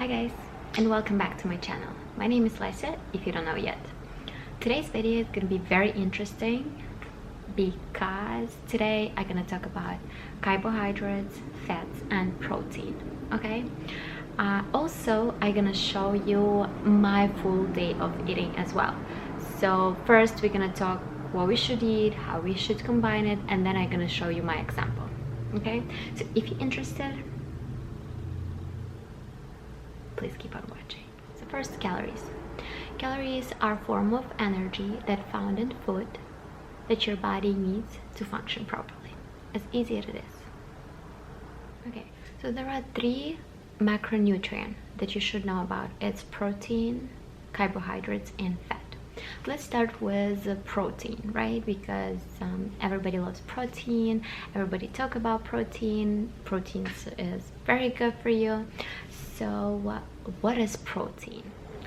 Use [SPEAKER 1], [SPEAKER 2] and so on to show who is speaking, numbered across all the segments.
[SPEAKER 1] Hi guys, and welcome back to my channel. My name is Lisa, if you don't know yet. Today's video is going to be very interesting because today I'm going to talk about carbohydrates, fats, and protein, okay? Also, I'm going to show you my full day of eating as well. So first we're going to talk what we should eat, how we should combine it, and then I'm going to show you my example, okay? So if you're interested, please keep on watching. So first, calories. Calories are a form of energy that found in food that your body needs to function properly. As easy as it is. Okay, so there are three macronutrients that you should know about. It's protein, carbohydrates, and fat. Let's start with protein, right? Because everybody loves protein, everybody talk about protein. Protein is very good for you. So what is protein?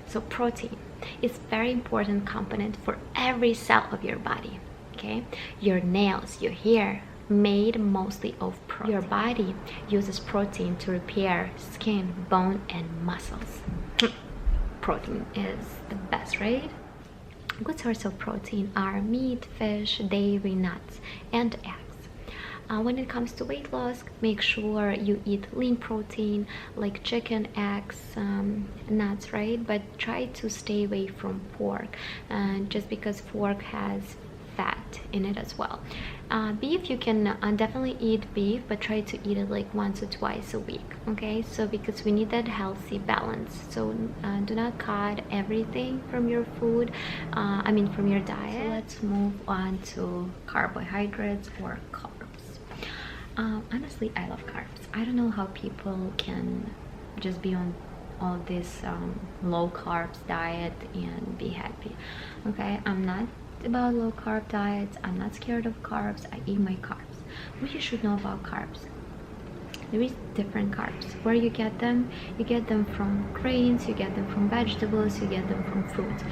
[SPEAKER 1] So protein is very important component for every cell of your body, okay? Your nails, your hair, made mostly of protein. Your body uses protein to repair skin, bone, and muscles. Protein is the best, right? Good sources of protein are meat, fish, dairy, nuts, and eggs. When it comes to weight loss, make sure you eat lean protein like chicken, eggs, nuts, right? But try to stay away from pork, just because pork has fat in it as well. Beef, you can definitely eat beef, but try to eat it like once or twice a week, okay? So because we need that healthy balance, so do not cut everything from your food, from your diet. So let's move on to carbohydrates or carbs. Honestly, I love carbs. I don't know how people can just be on all this low carbs diet and be happy, okay? I'm not about low carb diets. I'm not scared of carbs. I eat my carbs. What you should know about carbs: there is different carbs. Where you get them from grains, you get them from vegetables, you get them from fruits.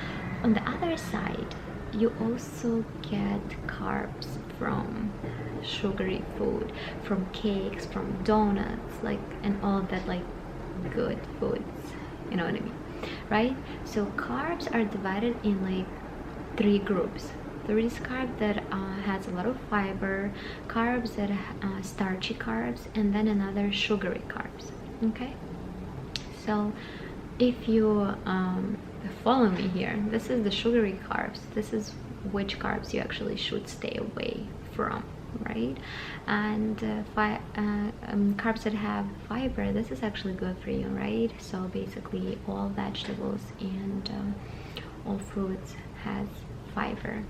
[SPEAKER 1] On the other side, you also get carbs from sugary food, from cakes, from donuts, and all that good foods, you know what I mean, right? So carbs are divided in three groups. There is carb that has a lot of fiber, carbs that starchy carbs, and then another sugary carbs, okay? So if you follow me here, this is the sugary carbs. This is which carbs you actually should stay away from, right? And carbs that have fiber, this is actually good for you, right? So basically all vegetables and all fruits has fiber.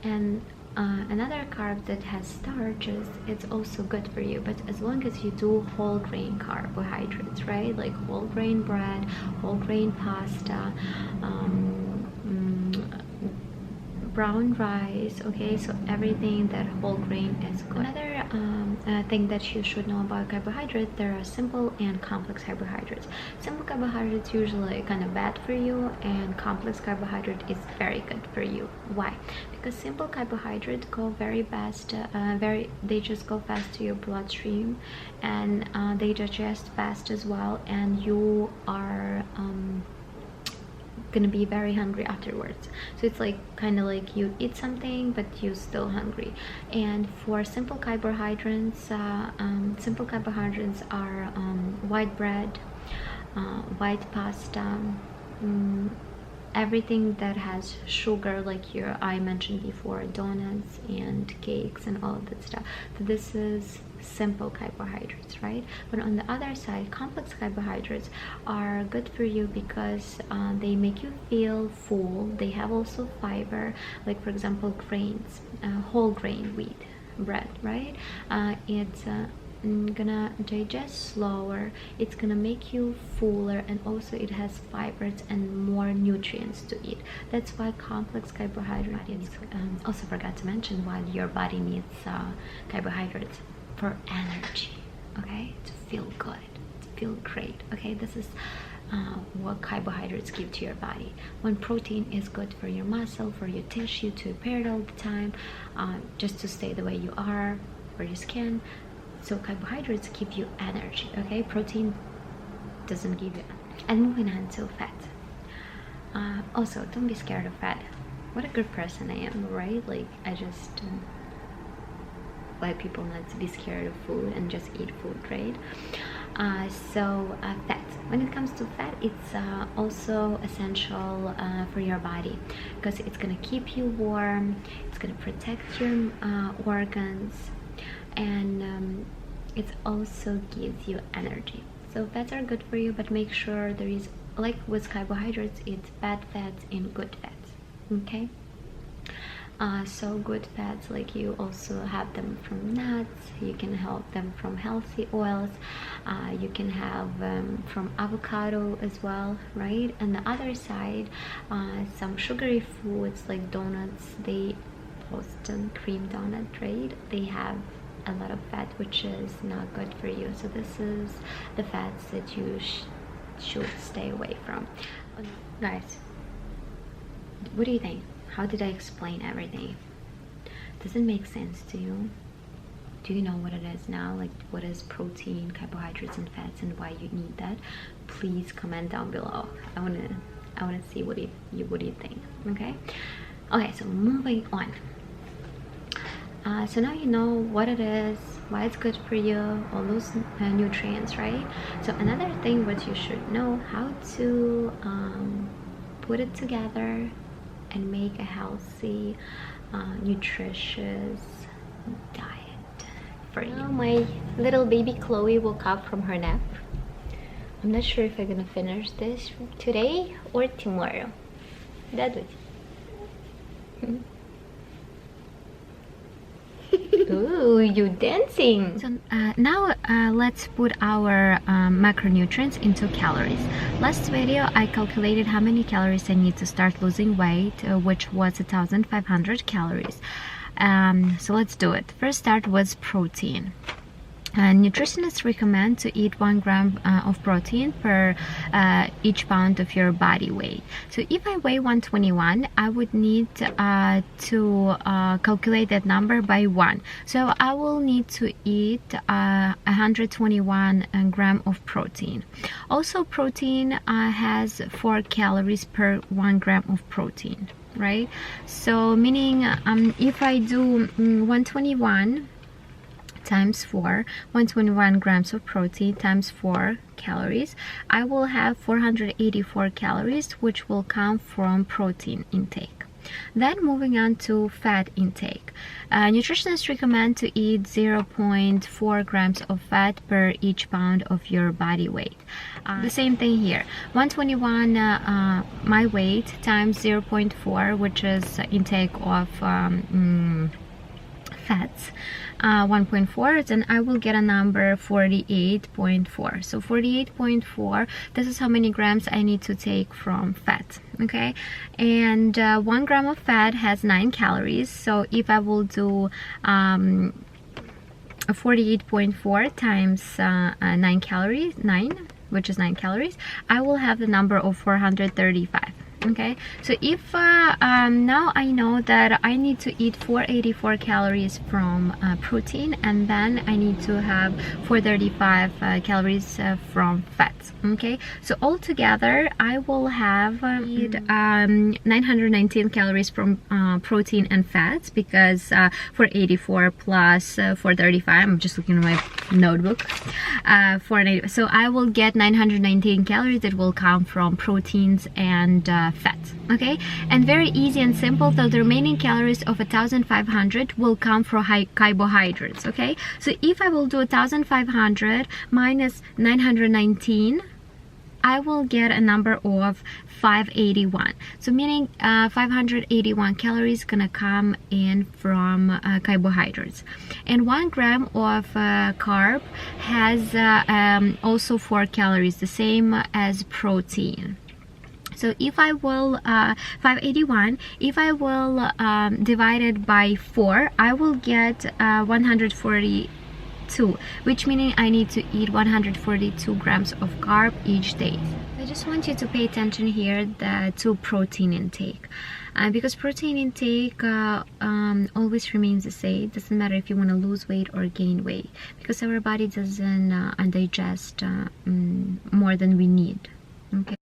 [SPEAKER 1] And another carb that has starches, it's also good for you, but as long as you do whole grain carbohydrates, right? Like whole grain bread, whole grain pasta, brown rice, okay? So everything that whole grain is good. Another thing that you should know about carbohydrates: there are simple and complex carbohydrates. Simple carbohydrates usually kind of bad for you, and complex carbohydrate is very good for you. Why? Because simple carbohydrates go very fast, they just go fast to your bloodstream, and they digest fast as well, and you are gonna be very hungry afterwards. So it's kind of like you eat something but you're still hungry. And for simple carbohydrates, are white bread, white pasta, everything that has sugar, like I mentioned before, donuts and cakes and all of that stuff. So this is simple carbohydrates, right? But on the other side, complex carbohydrates are good for you because they make you feel full. They have also fiber, like for example grains, whole grain wheat bread, right? It's gonna digest slower, it's gonna make you fuller, and also it has fibers and more nutrients to eat. That's why complex carbohydrates, also forgot to mention why your body needs carbohydrates: for energy, okay? To feel good, to feel great, okay? This is what carbohydrates give to your body. When protein is good for your muscle, for your tissue, to repair it all the time, just to stay the way you are, for your skin. So carbohydrates give you energy, okay? Protein doesn't give you. And moving on to fat. Also, don't be scared of fat. What a good person I am, right? Like, I just let people not to be scared of food and just eat food, right? Fat. When it comes to fat, it's also essential for your body, because it's gonna keep you warm, it's gonna protect your organs, and it also gives you energy. So fats are good for you, but make sure there is, like with carbohydrates, it's bad fats and good fats, okay? So good fats, like you also have them from nuts, you can have them from healthy oils, you can have from avocado as well, right? And the other side, some sugary foods like donuts, they Boston cream donut, right? They have a lot of fat, which is not good for you. So this is the fats that you should stay away from. Guys, what do you think? How did I explain everything? Does it make sense to you? Do you know what it is now? Like, what is protein, carbohydrates, and fats, and why you need that? Please comment down below. I wanna see what you think. Okay. Okay. So moving on. So now you know what it is, why it's good for you, all those nutrients, right? So another thing what you should know, how to put it together and make a healthy, nutritious diet for you. Now my little baby Chloe woke up from her nap. I'm not sure if I'm gonna finish this today or tomorrow. That's it. Ooh, you dancing! So now let's put our macronutrients into calories. Last video I calculated how many calories I need to start losing weight, which was 1,500 calories. So let's do it. First, start with protein. Nutritionists recommend to eat 1 gram of protein per each pound of your body weight. So if I weigh 121, I would need to calculate that number by 1. So I will need to eat 121 gram of protein. Also, protein has 4 calories per 1 gram of protein, right? So meaning if I do 121 times 4, 121 grams of protein times 4 calories, I will have 484 calories, which will come from protein intake. Then moving on to fat intake. Nutritionists recommend to eat 0.4 grams of fat per each pound of your body weight. The same thing here, 121 my weight times 0.4, which is intake of fats, 1.4, then I will get a number 48.4. So 48.4, this is how many grams I need to take from fat, okay? And 1 gram of fat has 9 calories, so if I will do 48.4 times 9 calories, which is 9 calories, I will have the number of 435. Okay, so if now I know that I need to eat 484 calories from protein, and then I need to have 435 calories from fats. Okay, so altogether I will have 919 calories from protein and fats, because 484 plus 435, I'm just looking at my notebook, 480, so I will get 919 calories that will come from proteins and fats. Okay, and very easy and simple, so the remaining calories of 1,500 will come from carbohydrates. Okay, so if I will do 1,500 minus 919, I will get a number of 581. So meaning 581 calories gonna come in from carbohydrates. And 1 gram of carb has also 4 calories, the same as protein. So if I will 581, if I will divide it by 4, I will get 142, which meaning I need to eat 142 grams of carb each day. I just want you to pay attention here to protein intake, because protein intake always remains the same. It doesn't matter if you want to lose weight or gain weight, because our body doesn't digest more than we need. Okay.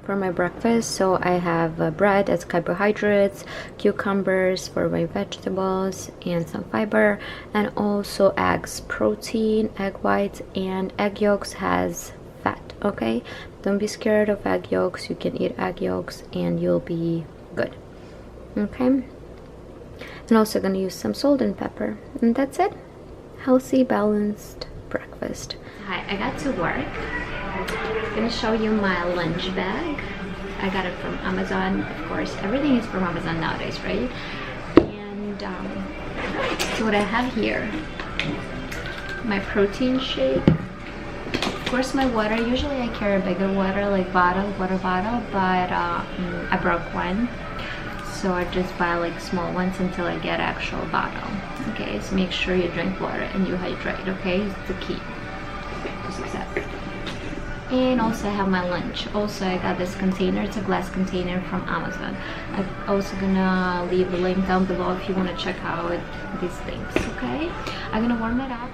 [SPEAKER 1] For my breakfast, so I have bread as carbohydrates, cucumbers for my vegetables, and some fiber, and also eggs, protein, egg whites, and egg yolks has fat. Okay, don't be scared of egg yolks. You can eat egg yolks and you'll be good. Okay, and also gonna use some salt and pepper, and that's it. Healthy, balanced breakfast. Hi, I got to work. I'm gonna show you my lunch bag. I got it from Amazon. Of course, everything is from Amazon nowadays, right? And so what I have here, my protein shake. Of course, my water. Usually I carry a bigger water bottle, but I broke one, so I just buy like small ones until I get actual bottle. Okay, so make sure you drink water and you hydrate. Okay, it's the key to success. And also I have my lunch. Also I got this container. It's a glass container from Amazon. I'm also gonna leave a link down below if you want to check out these things. Okay, I'm gonna warm it up.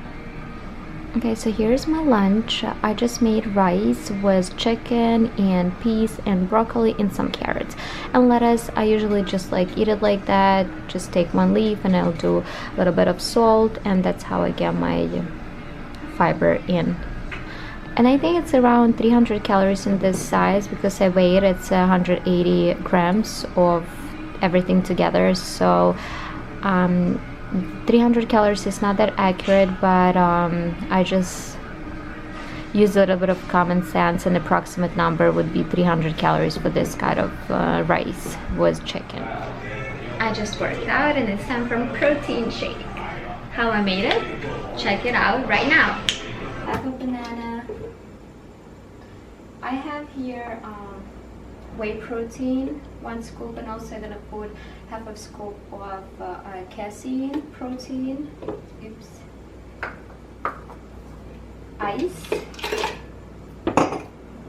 [SPEAKER 1] Okay, so here's my lunch. I just made rice with chicken and peas and broccoli and some carrots and lettuce. I usually just like eat it like that, just take one leaf and I'll do a little bit of salt, and that's how I get my fiber in. And I think it's around 300 calories in this size, because I weighed it's 180 grams of everything together. So 300 calories is not that accurate, but I just use a little bit of common sense. An approximate number would be 300 calories for this kind of rice with chicken. I just worked out and it's time for a protein shake. How I made it? Check it out right now. I have a banana. I have here whey protein, 1 scoop, and also I'm gonna put half a scoop of casein protein. Oops. Ice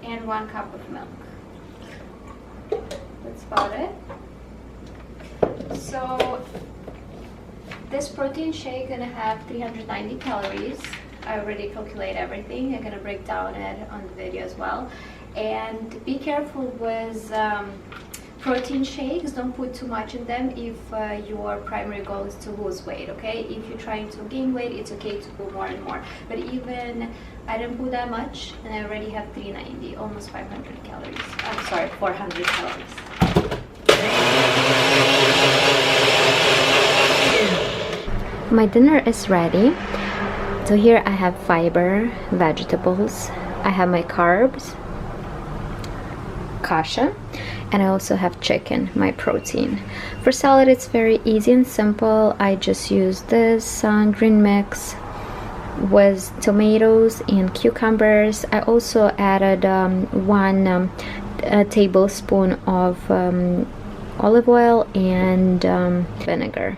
[SPEAKER 1] and 1 cup of milk. That's about it. So this protein shake gonna have 390 calories. I already calculate everything. I'm gonna break down it on the video as well. And be careful with protein shakes. Don't put too much in them if your primary goal is to lose weight. Okay, if you're trying to gain weight, it's okay to put more and more, but even I didn't put that much and I already have 390, almost 500 calories. I'm sorry, 400 calories. My dinner is ready. So here I have fiber, vegetables, I have my carbs, kasha, and I also have chicken, my protein. For salad it's very easy and simple. I just use this green mix with tomatoes and cucumbers. I also added 1 tablespoon of olive oil and vinegar.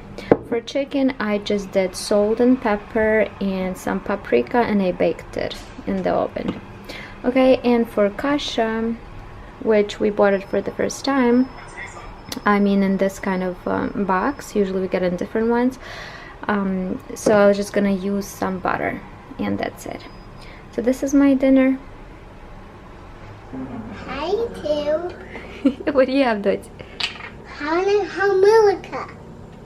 [SPEAKER 1] For chicken, I just did salt and pepper and some paprika, and I baked it in the oven. Okay, and for kasha, which we bought it for the first time, I mean in this kind of box, usually we get in different ones, so I was just gonna use some butter, and that's it. So this is my dinner.
[SPEAKER 2] Hi, too.
[SPEAKER 1] What do you have, Dot?
[SPEAKER 2] Hamilka.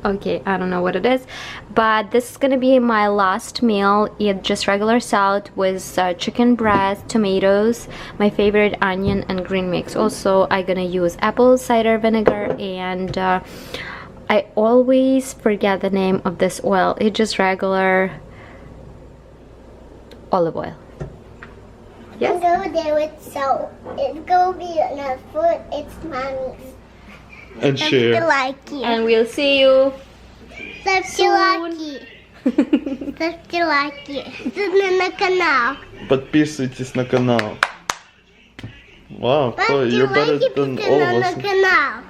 [SPEAKER 1] Okay, I don't know what it is, but this is gonna be my last meal. Eat just regular salad with chicken breast, tomatoes, my favorite onion, and green mix. Also, I'm gonna use apple cider vinegar, and I always forget the name of this oil. It's just regular olive oil. Yes?
[SPEAKER 2] Go there with salt. It's gonna be enough food. It's mommy's.
[SPEAKER 3] And share.
[SPEAKER 1] And we'll see you
[SPEAKER 2] Ставьте лайки. Ставьте на канал.
[SPEAKER 3] Подписывайтесь на канал. Wow, you're better than all of us.
[SPEAKER 2] На канал.